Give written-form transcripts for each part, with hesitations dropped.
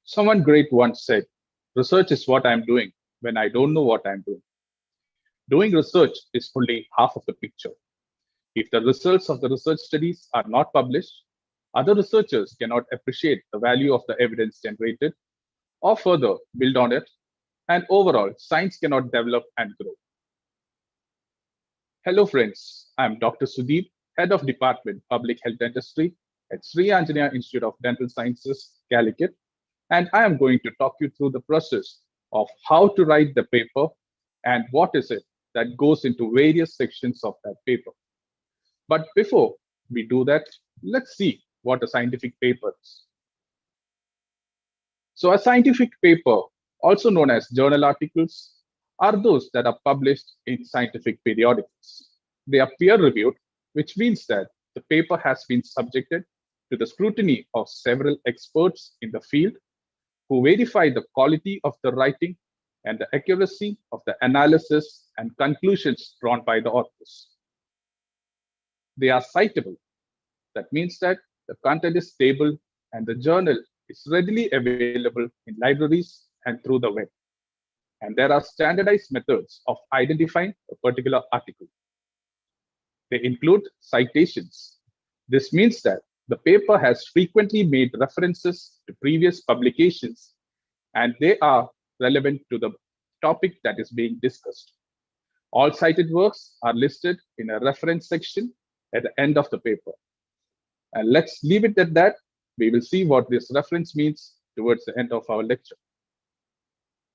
Someone great once said, research is what I'm doing when I don't know what I'm doing. Doing research is only half of the picture. If the results of the research studies are not published, other researchers cannot appreciate the value of the evidence generated or further build on it, and overall, science cannot develop and grow. Hello, friends. I'm Dr. Sudeep, Head of Department Public Health Dentistry at Sri Anjaneya Institute of Dental Sciences, Calicut, and I am going to talk you through the process of how to write the paper and what is it that goes into various sections of that paper. But before we do that, let's see what a scientific paper is. So a scientific paper, also known as journal articles, are those that are published in scientific periodicals. They are peer reviewed, which means that the paper has been subjected to the scrutiny of several experts in the field who verify the quality of the writing and the accuracy of the analysis and conclusions drawn by the authors. They are citable. That means that the content is stable and the journal is readily available in libraries and through the web. And there are standardized methods of identifying a particular article. They include citations. This means that the paper has frequently made references to previous publications and they are relevant to the topic that is being discussed. All cited works are listed in a reference section at the end of the paper. And let's leave it at that. We will see what this reference means towards the end of our lecture.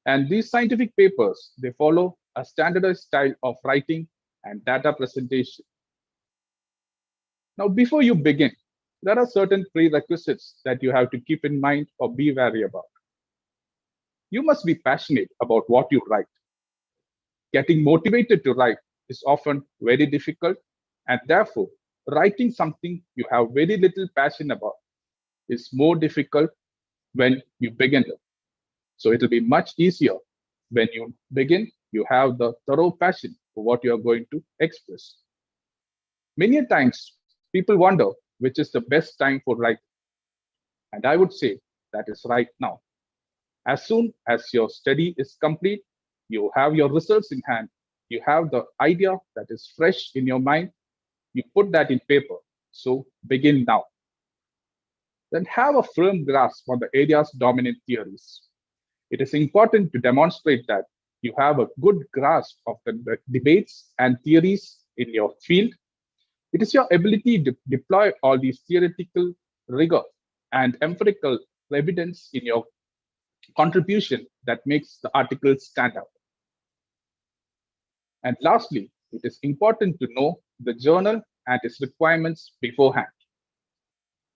And these scientific papers, they follow a standardized style of writing and data presentation. Now, before you begin, there are certain prerequisites that you have to keep in mind or be wary about. You must be passionate about what you write. Getting motivated to write is often very difficult, and therefore, writing something you have very little passion about is more difficult when you begin it. So it'll be much easier when you begin, you have the thorough passion for what you are going to express. Many times, people wonder which is the best time for writing. And I would say that is right now. As soon as your study is complete, you have your results in hand, you have the idea that is fresh in your mind, you put that in paper. So begin now. Then have a firm grasp on the area's dominant theories. It is important to demonstrate that you have a good grasp of the debates and theories in your field. It is your ability to deploy all these theoretical rigor and empirical evidence in your contribution that makes the article stand out. And lastly, it is important to know the journal and its requirements beforehand.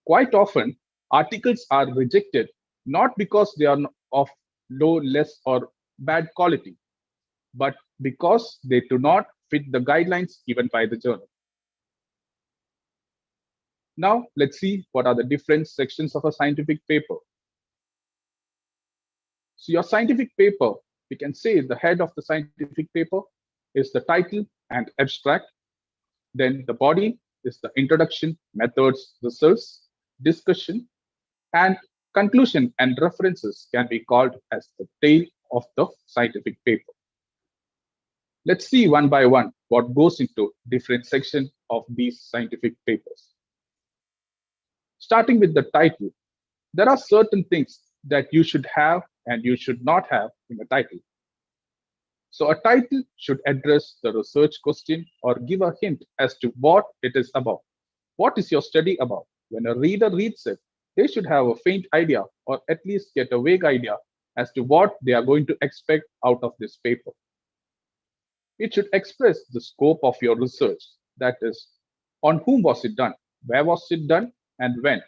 Quite often, articles are rejected not because they are of low, less, or bad quality, but because they do not fit the guidelines given by the journal. Now, let's see what are the different sections of a scientific paper. So your scientific paper, we can say the head of the scientific paper is the title and abstract. Then the body is the introduction, methods, results, discussion, and conclusion and references can be called as the tail of the scientific paper. Let's see one by one what goes into different sections of these scientific papers. Starting with the title, there are certain things that you should have and you should not have in a title. So a title should address the research question or give a hint as to what it is about. What is your study about? When a reader reads it, they should have a faint idea or at least get a vague idea as to what they are going to expect out of this paper. It should express the scope of your research, that is, on whom was it done, where was it done, and when.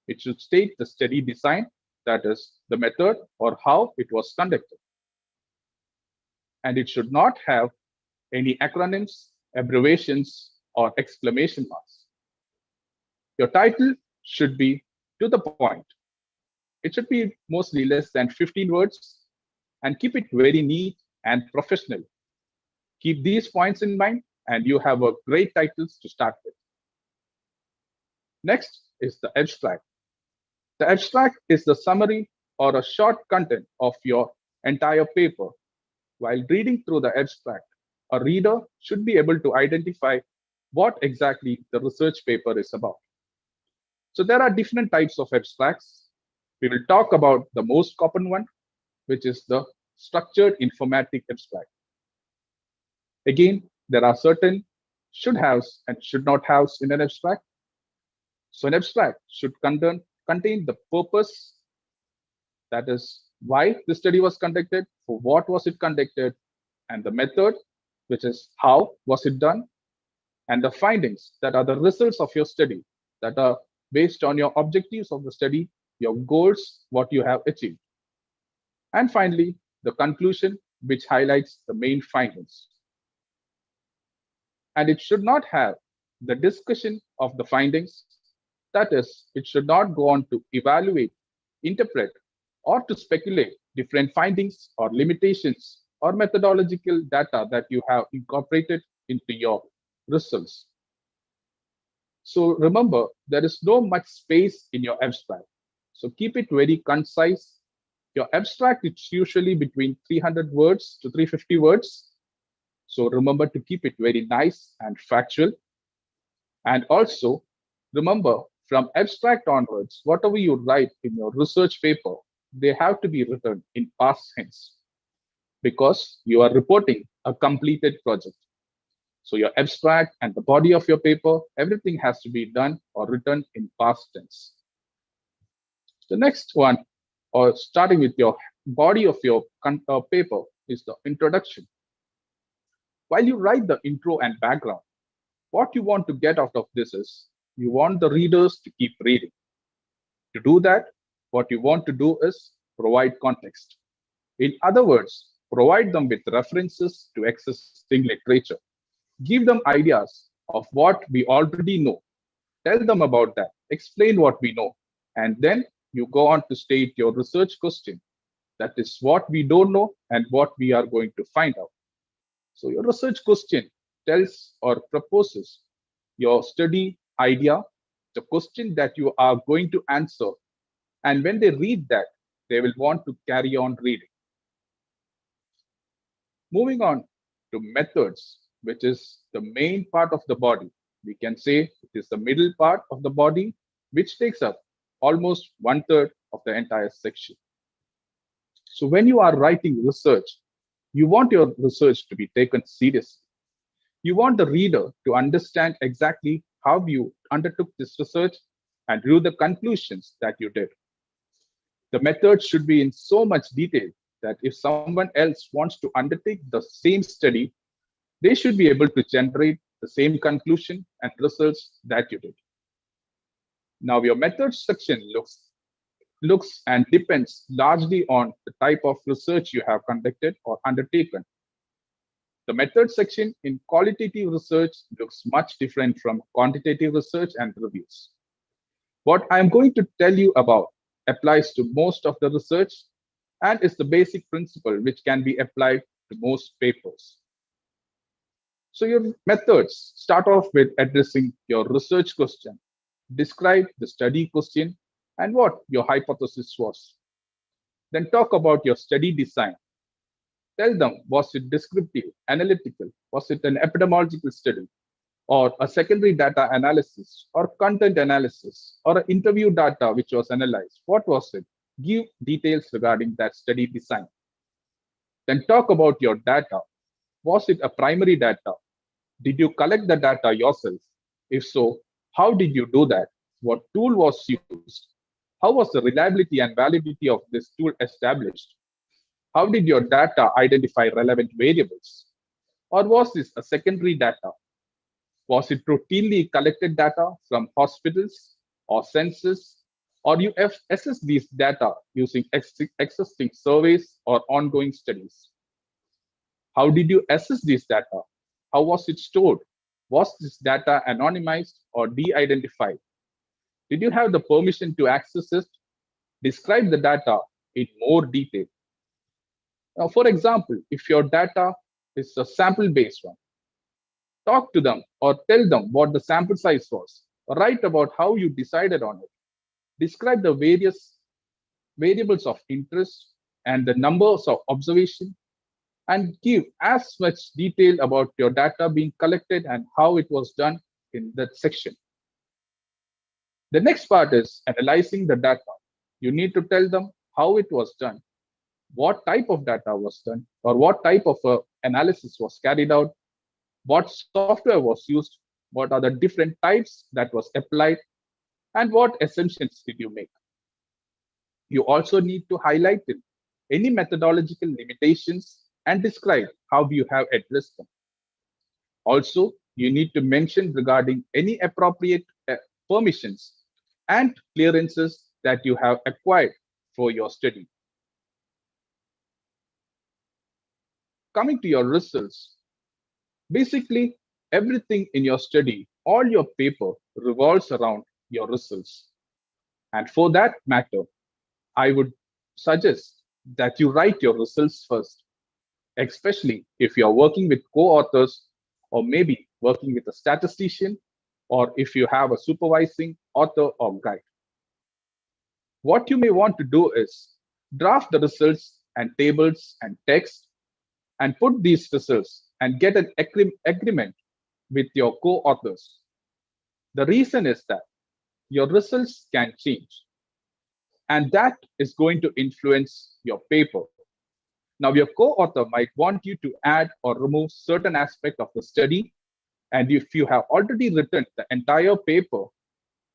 It should state the study design, that is, the method or how it was conducted. And it should not have any acronyms, abbreviations, or exclamation marks. Your title should be to the point. It should be mostly less than 15 words and keep it very neat and professional. Keep these points in mind and you have a great titles to start with. Next is the abstract. The abstract is the summary or a short content of your entire paper. While reading through the abstract, a reader should be able to identify what exactly the research paper is about. So there are different types of abstracts. We will talk about the most common one, which is the structured informatic abstract. Again, there are certain should haves and should not haves in an abstract. So an abstract should contain the purpose, that is why the study was conducted, for what was it conducted, and the method, which is how was it done, and the findings that are the results of your study that are based on your objectives of the study, your goals, what you have achieved. And finally, the conclusion, which highlights the main findings. And it should not have the discussion of the findings. That is, it should not go on to evaluate, interpret, or to speculate different findings or limitations or methodological data that you have incorporated into your results. So remember, there is no much space in your abstract. So keep it very concise. Your abstract is usually between 300 words to 350 words. So remember to keep it very nice and factual. And also remember, from abstract onwards, whatever you write in your research paper, they have to be written in past tense because you are reporting a completed project. So your abstract and the body of your paper, everything has to be done or written in past tense. The next one, or starting with your body of your paper, is the introduction. While you write the intro and background, what you want to get out of this is you want the readers to keep reading. To do that, what you want to do is provide context. In other words, provide them with references to existing literature. Give them ideas of what we already know. Tell them about that. Explain what we know. And then you go on to state your research question. That is what we don't know and what we are going to find out. So your research question tells or proposes your study idea, the question that you are going to answer. And when they read that, they will want to carry on reading. Moving on to methods, which is the main part of the body. We can say it is the middle part of the body, which takes up almost 1/3 of the entire section. So when you are writing research, you want your research to be taken seriously. You want the reader to understand exactly how you undertook this research and drew the conclusions that you did. The method should be in so much detail that if someone else wants to undertake the same study, they should be able to generate the same conclusion and results that you did. Now, your methods section looks and depends largely on the type of research you have conducted or undertaken. The method section in qualitative research looks much different from quantitative research and reviews. What I'm going to tell you about applies to most of the research and is the basic principle which can be applied to most papers. So your methods start off with addressing your research question, describe the study question and what your hypothesis was. Then talk about your study design. Tell them, was it descriptive, analytical, was it an epidemiological study, or a secondary data analysis, or content analysis, or an interview data which was analyzed? What was it? Give details regarding that study design. Then talk about your data. Was it a primary data? Did you collect the data yourself? If so, how did you do that? What tool was used? How was the reliability and validity of this tool established? How did your data identify relevant variables? Or was this a secondary data? Was it routinely collected data from hospitals or census? Or you assess these data using existing surveys or ongoing studies? How did you assess this data? How was it stored? Was this data anonymized or de-identified? Did you have the permission to access it? Describe the data in more detail. Now, for example, if your data is a sample-based one, talk to them or tell them what the sample size was. Or write about how you decided on it. Describe the various variables of interest and the numbers of observation, and give as much detail about your data being collected and how it was done in that section. The next part is analyzing the data. You need to tell them how it was done, what type of data was done, or what type of analysis was carried out, what software was used, what are the different types that was applied, and what assumptions did you make. You also need to highlight any methodological limitations and describe how you have addressed them. Also, you need to mention regarding any appropriate permissions and clearances that you have acquired for your study. Coming to your results, basically everything in your study, all your paper revolves around your results. And for that matter, I would suggest that you write your results first, especially if you are working with co-authors or maybe working with a statistician, or if you have a supervising author or guide. What you may want to do is draft the results and tables and text and put these results and get an agreement with your co-authors. The reason is that your results can change, and that is going to influence your paper. Now, your co-author might want you to add or remove certain aspect of the study, and if you have already written the entire paper,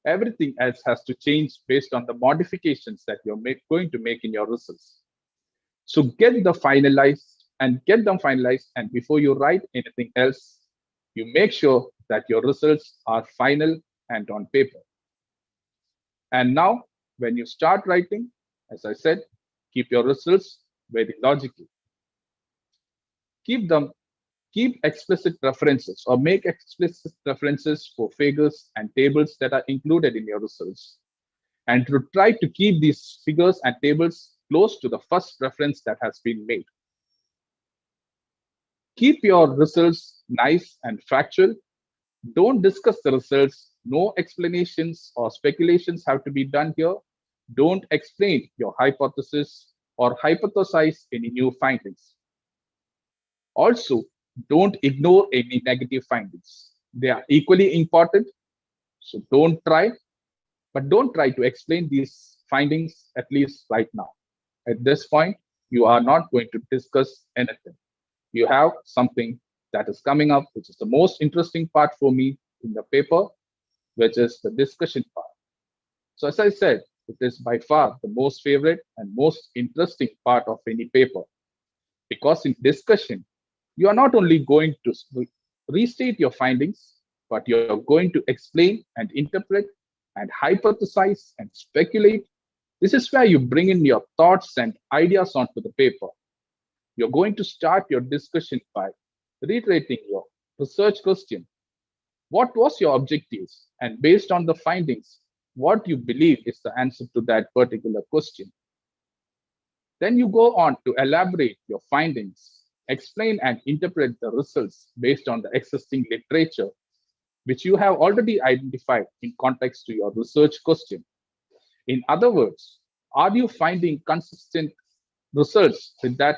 everything else has to change based on the modifications that you're going to make in your results. So get them finalized, and before you write anything else, you make sure that your results are final and on paper. And now, when you start writing, as I said, keep your results very logical. Keep explicit references or make explicit references for figures and tables that are included in your results. And to try to keep these figures and tables close to the first reference that has been made. Keep your results nice and factual. Don't discuss the results. No explanations or speculations have to be done here. Don't explain your hypothesis or hypothesize any new findings. Also, don't ignore any negative findings. They are equally important. So don't try to explain these findings, at least right now. At this point, you are not going to discuss anything. You have something that is coming up, which is the most interesting part for me in the paper, which is the discussion part. So as I said, it is by far the most favorite and most interesting part of any paper, because in discussion, you are not only going to restate your findings, but you're going to explain and interpret and hypothesize and speculate. This is where you bring in your thoughts and ideas onto the paper. You're going to start your discussion by reiterating your research question. What was your objectives? And based on the findings, what you believe is the answer to that particular question. Then you go on to elaborate your findings, explain and interpret the results based on the existing literature, which you have already identified in context to your research question. In other words, are you finding consistent results that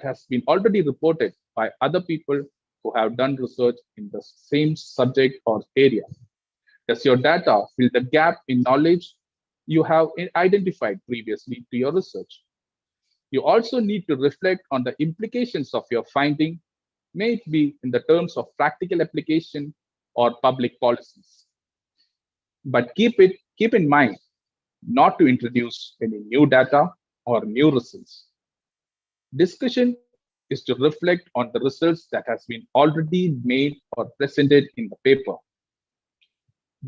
has been already reported by other people who have done research in the same subject or area? Does your data fill the gap in knowledge you have identified previously to your research? You also need to reflect on the implications of your finding, may it be in the terms of practical application or public policies. But keep in mind not to introduce any new data or new results. Discussion is to reflect on the results that has been already made or presented in the paper.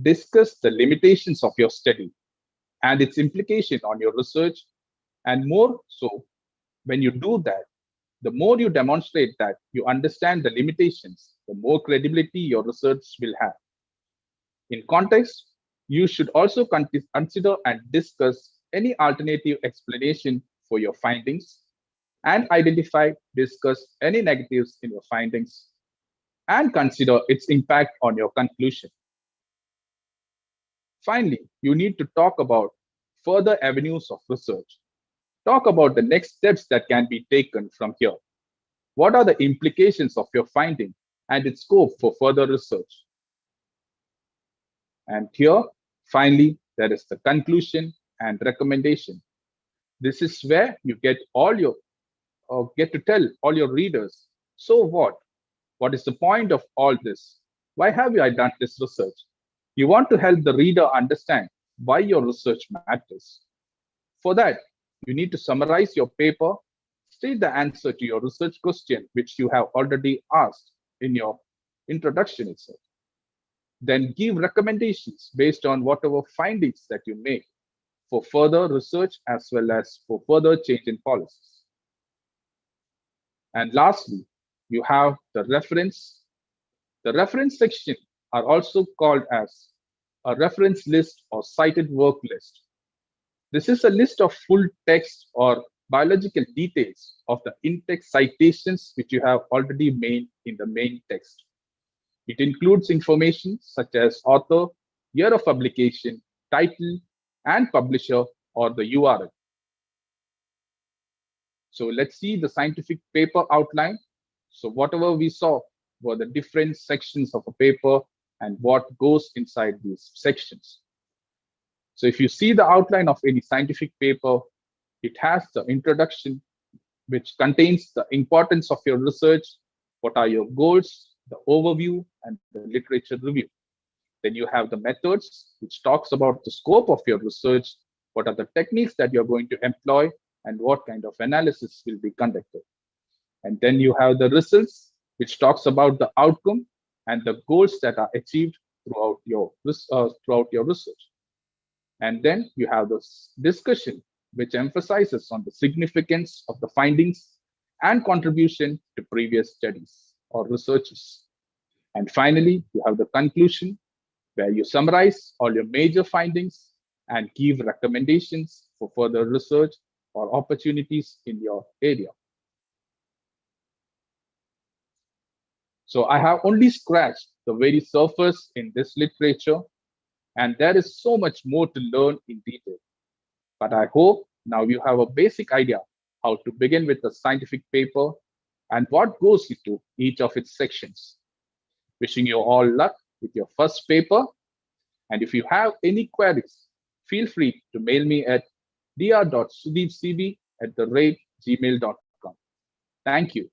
Discuss the limitations of your study and its implication on your research, and more so, when you do that, the more you demonstrate that you understand the limitations, the more credibility your research will have. In context, you should also consider and discuss any alternative explanation for your findings, and discuss any negatives in your findings, and consider its impact on your conclusion. Finally, you need to talk about further avenues of research. Talk about the next steps that can be taken from here. What are the implications of your finding and its scope for further research? And here, finally, there is the conclusion and recommendation. This is where you get all your or get to tell all your readers, so what? What is the point of all this? Why have you done this research? You want to help the reader understand why your research matters. For that, you need to summarize your paper, state the answer to your research question, which you have already asked in your introduction itself. Then give recommendations based on whatever findings that you make for further research as well as for further change in policies. And lastly, you have the reference. The reference section are also called as a reference list or cited work list. This is a list of full text or biological details of the in-text citations which you have already made in the main text. It includes information such as author, year of publication, title, and publisher or the URL. So let's see the scientific paper outline. So whatever we saw were the different sections of a paper and what goes inside these sections. So if you see the outline of any scientific paper, it has the introduction, which contains the importance of your research, what are your goals, the overview, and the literature review. Then you have the methods, which talks about the scope of your research, what are the techniques that you're going to employ, and what kind of analysis will be conducted. And then you have the results, which talks about the outcome and the goals that are achieved throughout your research. And then you have this discussion, which emphasizes on the significance of the findings and contribution to previous studies or researches. And finally, you have the conclusion, where you summarize all your major findings and give recommendations for further research or opportunities in your area. So I have only scratched the very surface in this literature, and there is so much more to learn in detail. But I hope now you have a basic idea how to begin with a scientific paper and what goes into each of its sections. Wishing you all luck with your first paper. And if you have any queries, feel free to mail me at dr.sudeepcb@gmail.com. Thank you.